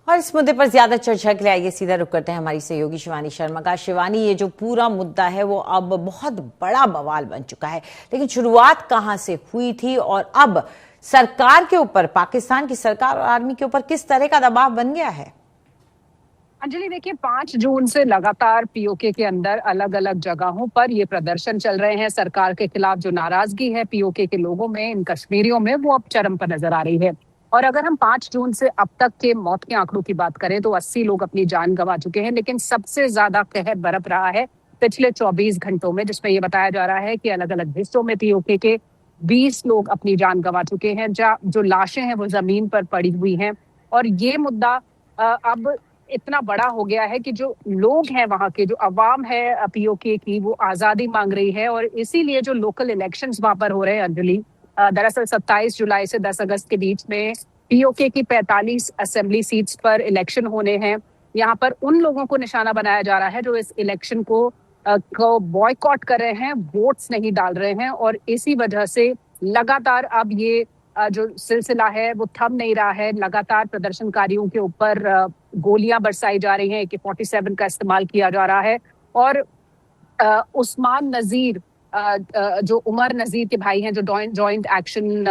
और इस मुद्दे पर ज्यादा चर्चा के लिए आइए सीधा रुख करते हैं हमारी सहयोगी शिवानी शर्मा का। शिवानी, ये जो पूरा मुद्दा है वो अब बहुत बड़ा बवाल बन चुका है, लेकिन शुरुआत कहां से हुई थी और अब सरकार के ऊपर, पाकिस्तान की सरकार और आर्मी के ऊपर किस तरह का दबाव बन गया है? अंजलि, देखिए 5 जून से लगातार पीओके के अंदर अलग अलग जगहों पर ये प्रदर्शन चल रहे हैं। सरकार के खिलाफ जो नाराजगी है पीओके के लोगों में, इन कश्मीरियों में, वो अब चरम पर नजर आ रही है। और अगर हम 5 जून से अब तक के मौत के आंकड़ों की बात करें तो 80 लोग अपनी जान गंवा चुके हैं, लेकिन सबसे ज्यादा कहर बरप रहा है पिछले 24 घंटों में, जिसमें ये बताया जा रहा है कि अलग अलग हिस्सों में पीओके के 20 लोग अपनी जान गंवा चुके हैं। जो लाशें हैं वो जमीन पर पड़ी हुई हैं। और ये मुद्दा अब इतना बड़ा हो गया है कि जो लोग हैं, वहां के जो अवाम है पीओके की, वो आजादी मांग रही है। और इसीलिए जो लोकल इलेक्शंस वहां पर हो रहे हैं अंजलि, दरअसल 27 जुलाई से 10 अगस्त के बीच में पीओके की 45 असेंबली सीट्स पर इलेक्शन होने हैं। यहाँ पर उन लोगों को निशाना बनाया जा रहा है जो इस इलेक्शन को बॉयकॉट कर रहे हैं, वोट्स नहीं डाल रहे हैं। और इसी वजह से लगातार अब ये जो सिलसिला है वो थम नहीं रहा है। लगातार प्रदर्शनकारियों के ऊपर गोलियां बरसाई जा रही हैं, AK-47 का इस्तेमाल किया जा रहा है। और उस्मान नजीर, जो उमर नजीर के भाई हैं, जो जॉइंट एक्शन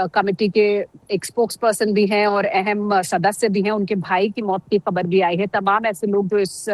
कमेटी के एक स्पोक्स पर्सन भी हैं और अहम सदस्य भी हैं, उनके भाई की मौत की खबर भी आई है। तमाम ऐसे लोग जो इस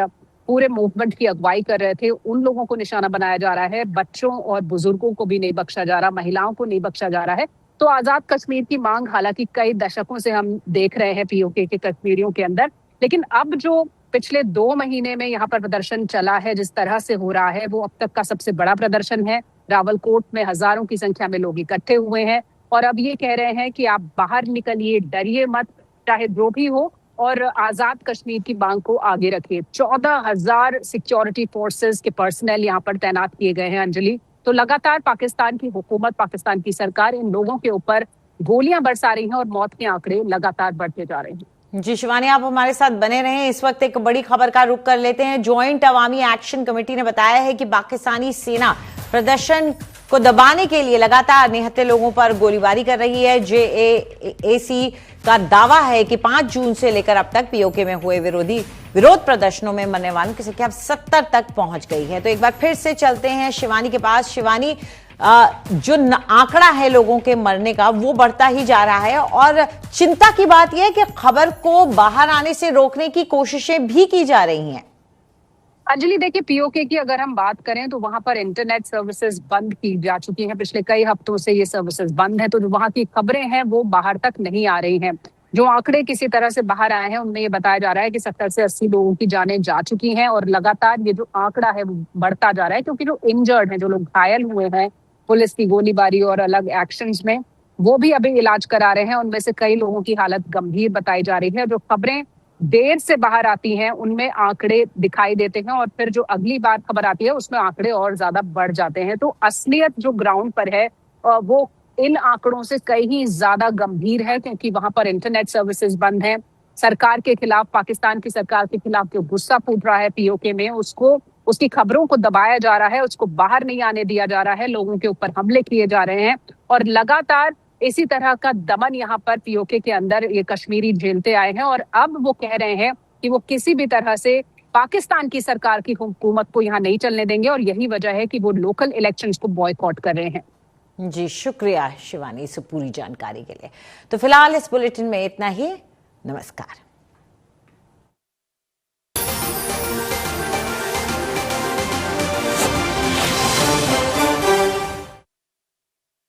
पूरे मूवमेंट की अगुवाई कर रहे थे, उन लोगों को निशाना बनाया जा रहा है। बच्चों और बुजुर्गों को भी नहीं बख्शा जा रहा, महिलाओं को नहीं बख्शा जा रहा है। तो आजाद कश्मीर की मांग हालांकि कई दशकों से हम देख रहे हैं पीओके के कश्मीरियों के अंदर, लेकिन अब जो पिछले 2 महीने में यहाँ पर प्रदर्शन चला है, जिस तरह से हो रहा है, वो अब तक का सबसे बड़ा प्रदर्शन है। रावलकोट में हजारों की संख्या में लोग इकट्ठे हुए हैं और अब ये कह रहे हैं कि आप बाहर निकलिए, डरिए मत, चाहे जो भी हो, और आजाद कश्मीर की मांग को आगे रखिए। 14,000 सिक्योरिटी फोर्सेस के पर्सनल यहाँ पर तैनात किए गए हैं अंजलि। तो लगातार पाकिस्तान की हुकूमत, पाकिस्तान की सरकार इन लोगों के ऊपर गोलियां बरसा रही हैं और मौत के आंकड़े लगातार बढ़ते जा रहे हैं। जी शिवानी, आप हमारे साथ बने रहें। इस वक्त एक बड़ी खबर का रुख कर लेते हैं। ज्वाइंट अवामी एक्शन कमेटी ने बताया है कि पाकिस्तानी सेना प्रदर्शन को दबाने के लिए लगातार निहत्थे लोगों पर गोलीबारी कर रही है। JAC का दावा है कि 5 जून से लेकर अब तक पीओके में हुए विरोध प्रदर्शनों में मरने वालों की संख्या 70 तक पहुंच गई है। तो एक बार फिर से चलते हैं शिवानी के पास। शिवानी, जो आंकड़ा है लोगों के मरने का वो बढ़ता ही जा रहा है और चिंता की बात यह है कि खबर को बाहर आने से रोकने की कोशिशें भी की जा रही हैं। अंजलि, देखिए पीओके की अगर हम बात करें तो वहां पर इंटरनेट सर्विसेज बंद की जा चुकी हैं। पिछले कई हफ्तों से ये सर्विसेज बंद है, तो जो वहां की खबरें हैं वो बाहर तक नहीं आ रही हैं। जो आंकड़े किसी तरह से बाहर आए हैं उनमें ये बताया जा रहा है कि 70 से 80 लोगों की जानें जा चुकी हैं और लगातार ये जो आंकड़ा है वो बढ़ता जा रहा है, क्योंकि जो इंजर्ड हैं, जो लोग घायल हुए हैं पुलिस की गोलीबारी और अलग एक्शंस में, वो भी अभी इलाज करा रहे हैं। उनमें से कई लोगों की हालत गंभीर बताई जा रही है। जो खबरें देर से बाहर आती हैं उनमें आंकड़े दिखाई देते हैं और फिर जो अगली बार खबर आती है उसमें आंकड़े और ज्यादा बढ़ जाते हैं। तो असलियत जो ग्राउंड पर है वो इन आंकड़ों से कहीं ज्यादा गंभीर है, क्योंकि वहां पर इंटरनेट सर्विसेज बंद हैं। सरकार के खिलाफ, पाकिस्तान की सरकार के खिलाफ जो गुस्सा फूट रहा है पीओके में, उसकी खबरों को दबाया जा रहा है, उसको बाहर नहीं आने दिया जा रहा है, लोगों के ऊपर हमले किए जा रहे हैं। और लगातार इसी तरह का दमन यहाँ पर पीओके के अंदर ये कश्मीरी झेलते आए हैं। और अब वो कह रहे हैं कि वो किसी भी तरह से पाकिस्तान की सरकार की हुकूमत को यहाँ नहीं चलने देंगे और यही वजह है कि वो लोकल इलेक्शंस को बॉयकॉट कर रहे हैं। जी शुक्रिया शिवानी इस पूरी जानकारी के लिए। तो फिलहाल इस बुलेटिन में इतना ही। नमस्कार।